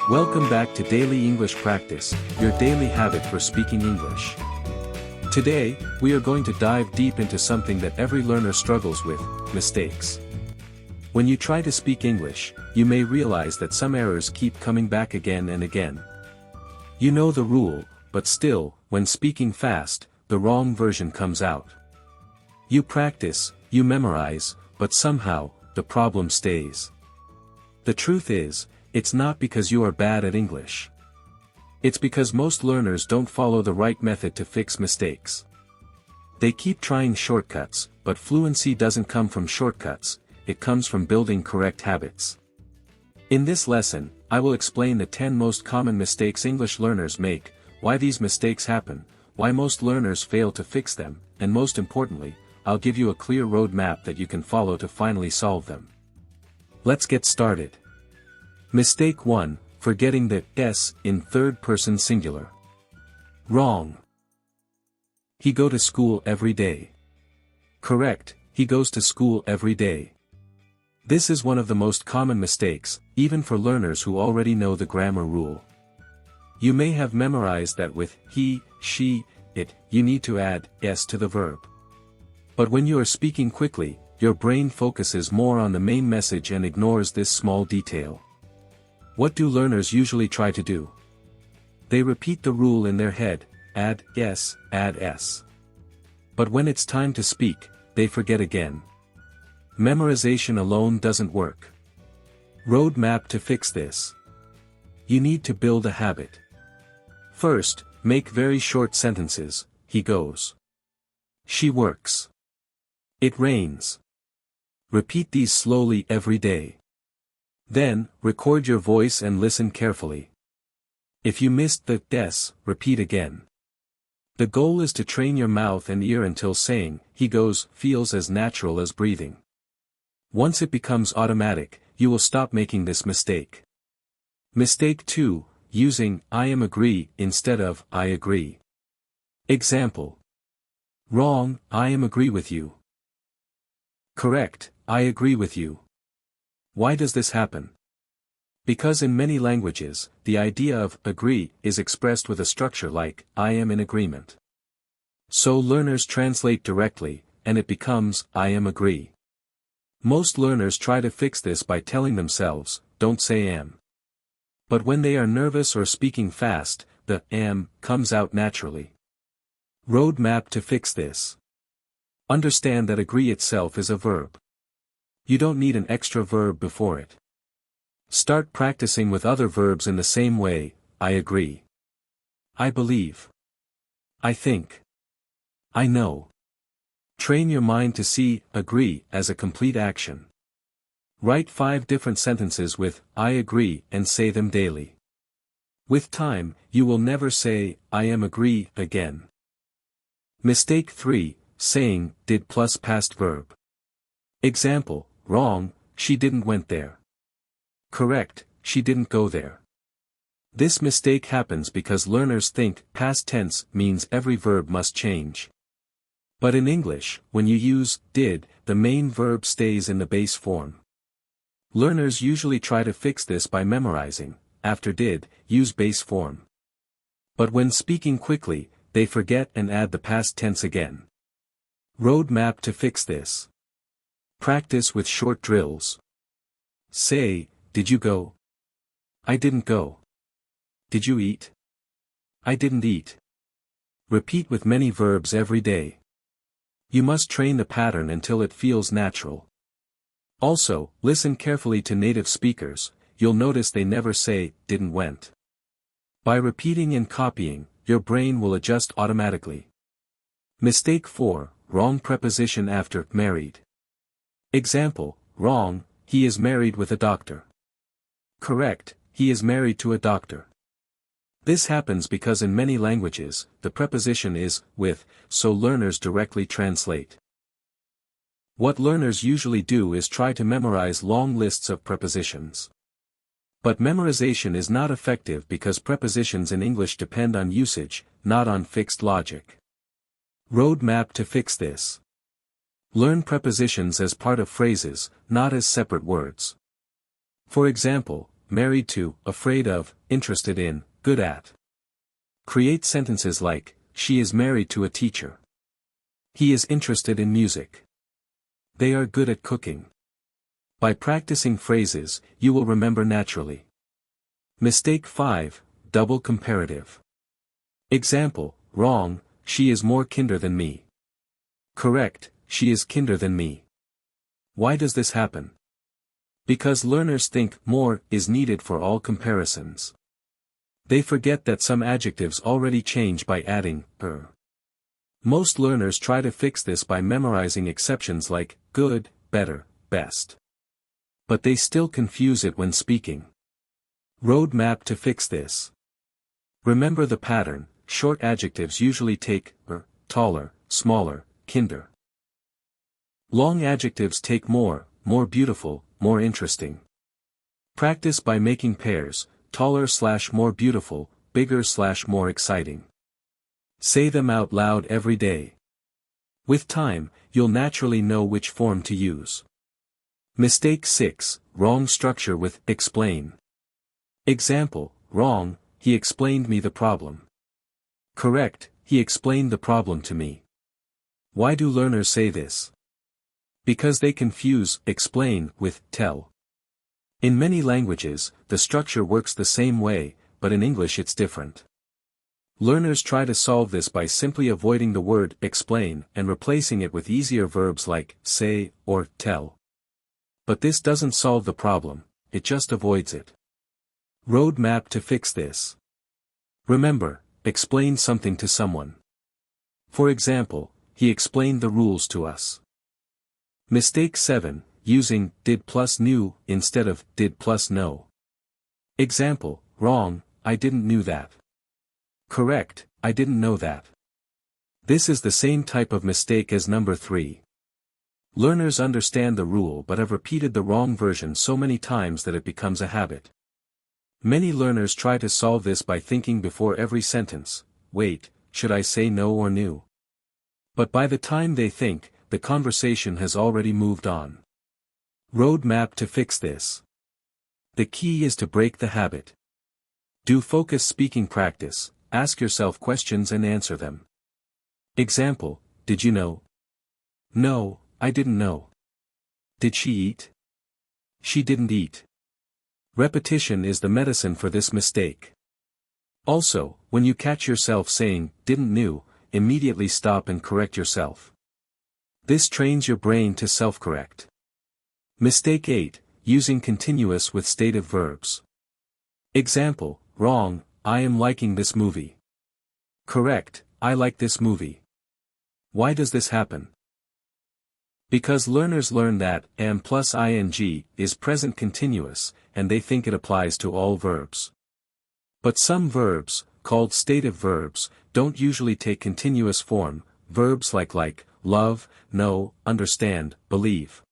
Welcome back to Daily English Practice, your daily habit for speaking English. Today, we are going to dive deep into something that every learner struggles with: mistakes. When you try to speak English, you may realize that some errors keep coming back again and again. You know the rule, but still, when speaking fast, the wrong version comes out. You practice, you memorize, but somehow, the problem stays. The truth is, it's not because you are bad at English. It's because most learners don't follow the right method to fix mistakes. They keep trying shortcuts, but fluency doesn't come from shortcuts, it comes from building correct habits. In this lesson, I will explain the 10 most common mistakes English learners make, why these mistakes happen, why most learners fail to fix them, and most importantly, I'll give you a clear roadmap that you can follow to finally solve them. Let's get started. Mistake 1, forgetting the S in third-person singular. Wrong. He go to school every day. Correct, he goes to school every day. This is one of the most common mistakes, even for learners who already know the grammar rule. You may have memorized that with he, she, it, you need to add S to the verb. But when you are speaking quickly, your brain focuses more on the main message and ignores this small detail. What do learners usually try to do? They repeat the rule in their head, add S, add S. But when it's time to speak, they forget again. Memorization alone doesn't work. Roadmap to fix this. You need to build a habit. First, make very short sentences. He goes. She works. It rains. Repeat these slowly every day. Then, record your voice and listen carefully. If you missed the S, repeat again. The goal is to train your mouth and ear until saying, he goes, feels as natural as breathing. Once it becomes automatic, you will stop making this mistake. Mistake 2, using I am agree instead of I agree. Example. Wrong, I am agree with you. Correct, I agree with you. Why does this happen? Because in many languages, the idea of agree is expressed with a structure like I am in agreement. So learners translate directly, and it becomes I am agree. Most learners try to fix this by telling themselves, don't say am. But when they are nervous or speaking fast, the am comes out naturally. Roadmap to fix this. Understand that agree itself is a verb. You don't need an extra verb before it. Start practicing with other verbs in the same way, I agree. I believe. I think. I know. Train your mind to see agree as a complete action. Write 5 different sentences with I agree and say them daily. With time, you will never say I am agree again. Mistake 3, saying did plus past verb. Example. Wrong, she didn't went there. Correct, she didn't go there. This mistake happens because learners think past tense means every verb must change. But in English, when you use did, the main verb stays in the base form. Learners usually try to fix this by memorizing, after did, use base form. But when speaking quickly, they forget and add the past tense again. Roadmap to fix this. Practice with short drills. Say, did you go? I didn't go. Did you eat? I didn't eat. Repeat with many verbs every day. You must train the pattern until it feels natural. Also, listen carefully to native speakers, you'll notice they never say, didn't went. By repeating and copying, your brain will adjust automatically. Mistake 4, wrong preposition after married. Example, wrong, he is married with a doctor. Correct, he is married to a doctor. This happens because in many languages, the preposition is with, so learners directly translate. What learners usually do is try to memorize long lists of prepositions. But memorization is not effective because prepositions in English depend on usage, not on fixed logic. Roadmap to fix this. Learn prepositions as part of phrases, not as separate words. For example, married to, afraid of, interested in, good at. Create sentences like, she is married to a teacher. He is interested in music. They are good at cooking. By practicing phrases, you will remember naturally. Mistake 5, double comparative. Example, wrong, she is more kinder than me. Correct, she is kinder than me. Why does this happen? Because learners think more is needed for all comparisons. They forget that some adjectives already change by adding er. Most learners try to fix this by memorizing exceptions like good, better, best. But they still confuse it when speaking. Roadmap to fix this. Remember the pattern, short adjectives usually take taller, smaller, kinder. Long adjectives take more beautiful, more interesting. Practice by making pairs, taller/more beautiful, bigger/more exciting. Say them out loud every day. With time, you'll naturally know which form to use. Mistake 6, wrong structure with explain. Example, wrong, he explained me the problem. Correct, he explained the problem to me. Why do learners say this? Because they confuse explain with tell. In many languages, the structure works the same way, but in English it's different. Learners try to solve this by simply avoiding the word explain and replacing it with easier verbs like say or tell. But this doesn't solve the problem, it just avoids it. Roadmap to fix this. Remember, explain something to someone. For example, he explained the rules to us. Mistake 7, using did plus knew instead of did plus know. Example, wrong, I didn't knew that. Correct, I didn't know that. This is the same type of mistake as number 3. Learners understand the rule but have repeated the wrong version so many times that it becomes a habit. Many learners try to solve this by thinking before every sentence, wait, should I say no or knew? But by the time they think, the conversation has already moved on. Roadmap to fix this. The key is to break the habit. Do focused speaking practice, ask yourself questions and answer them. Example, did you know? No, I didn't know. Did she eat? She didn't eat. Repetition is the medicine for this mistake. Also, when you catch yourself saying, didn't knew, immediately stop and correct yourself. This trains your brain to self-correct. Mistake 8, using continuous with stative verbs. Example, wrong, I am liking this movie. Correct, I like this movie. Why does this happen? Because learners learn that am plus ing is present continuous, and they think it applies to all verbs. But some verbs, called stative verbs, don't usually take continuous form, verbs like, love, know, understand, believe.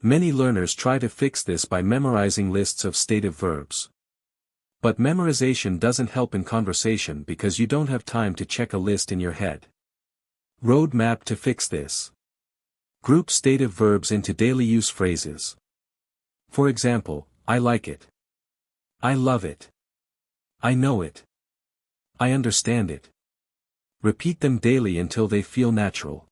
Many learners try to fix this by memorizing lists of stative verbs. But memorization doesn't help in conversation because you don't have time to check a list in your head. Roadmap to fix this. Group stative verbs into daily use phrases. For example, I like it. I love it. I know it. I understand it. Repeat them daily until they feel natural.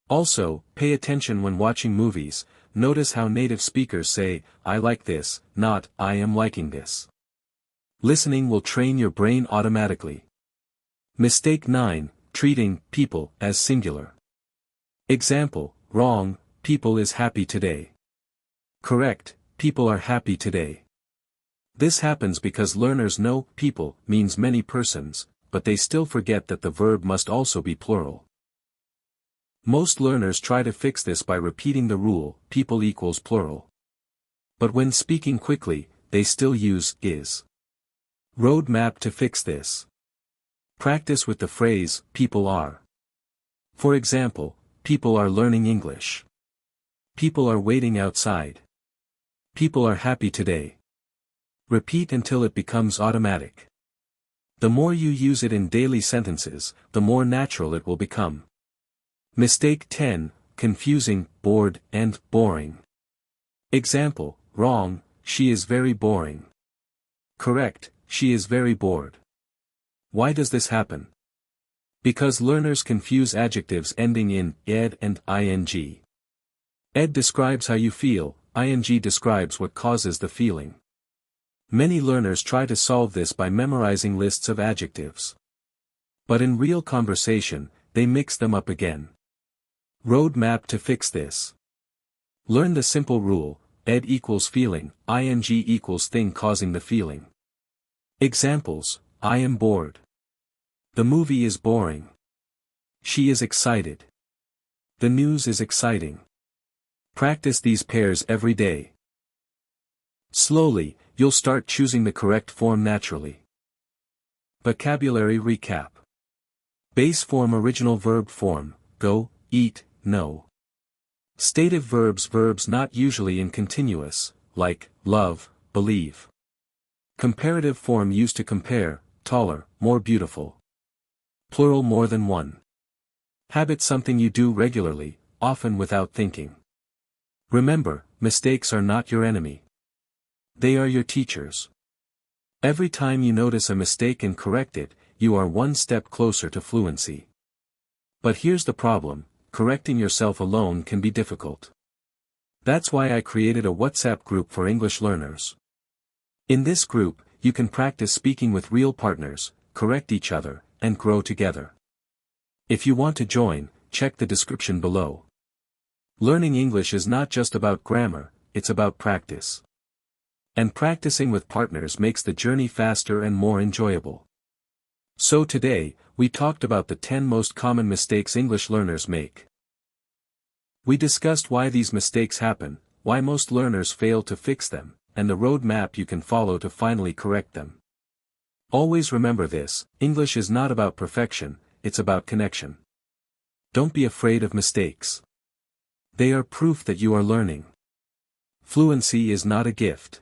Also, pay attention when watching movies, notice how native speakers say, I like this, not, I am liking this. Listening will train your brain automatically. Mistake 9, treating people as singular. Example, wrong, people is happy today. Correct, people are happy today. This happens because learners know people means many persons, but they still forget that the verb must also be plural. Most learners try to fix this by repeating the rule, people equals plural. But when speaking quickly, they still use is. Roadmap to fix this. Practice with the phrase, people are. For example, people are learning English. People are waiting outside. People are happy today. Repeat until it becomes automatic. The more you use it in daily sentences, the more natural it will become. Mistake 10, confusing, bored, and boring. Example, wrong, she is very boring. Correct, she is very bored. Why does this happen? Because learners confuse adjectives ending in ed and ing. Ed describes how you feel, ing describes what causes the feeling. Many learners try to solve this by memorizing lists of adjectives. But in real conversation, they mix them up again. Roadmap to fix this. Learn the simple rule, ed equals feeling, ing equals thing causing the feeling. Examples, I am bored. The movie is boring. She is excited. The news is exciting. Practice these pairs every day. Slowly, you'll start choosing the correct form naturally. Vocabulary recap. Base form original verb form, go, eat, know. Stative verbs not usually in continuous, like, love, believe. Comparative form used to compare, taller, more beautiful. Plural more than one. Habit something you do regularly, often without thinking. Remember, mistakes are not your enemy. They are your teachers. Every time you notice a mistake and correct it, you are one step closer to fluency. But here's the problem, correcting yourself alone can be difficult. That's why I created a WhatsApp group for English learners. In this group, you can practice speaking with real partners, correct each other, and grow together. If you want to join, check the description below. Learning English is not just about grammar, it's about practice. And practicing with partners makes the journey faster and more enjoyable. So today, we talked about the 10 most common mistakes English learners make. We discussed why these mistakes happen, why most learners fail to fix them, and the roadmap you can follow to finally correct them. Always remember this, English is not about perfection, it's about connection. Don't be afraid of mistakes. They are proof that you are learning. Fluency is not a gift.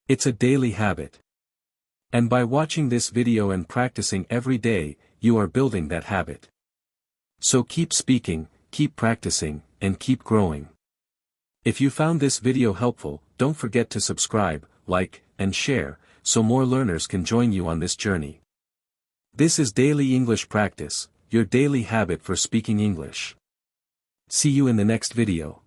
It's a daily habit. And by watching this video and practicing every day, you are building that habit. So keep speaking, keep practicing, and keep growing. If you found this video helpful, don't forget to subscribe, like, and share, so more learners can join you on this journey. This is Daily English Practice, your daily habit for speaking English. See you in the next video.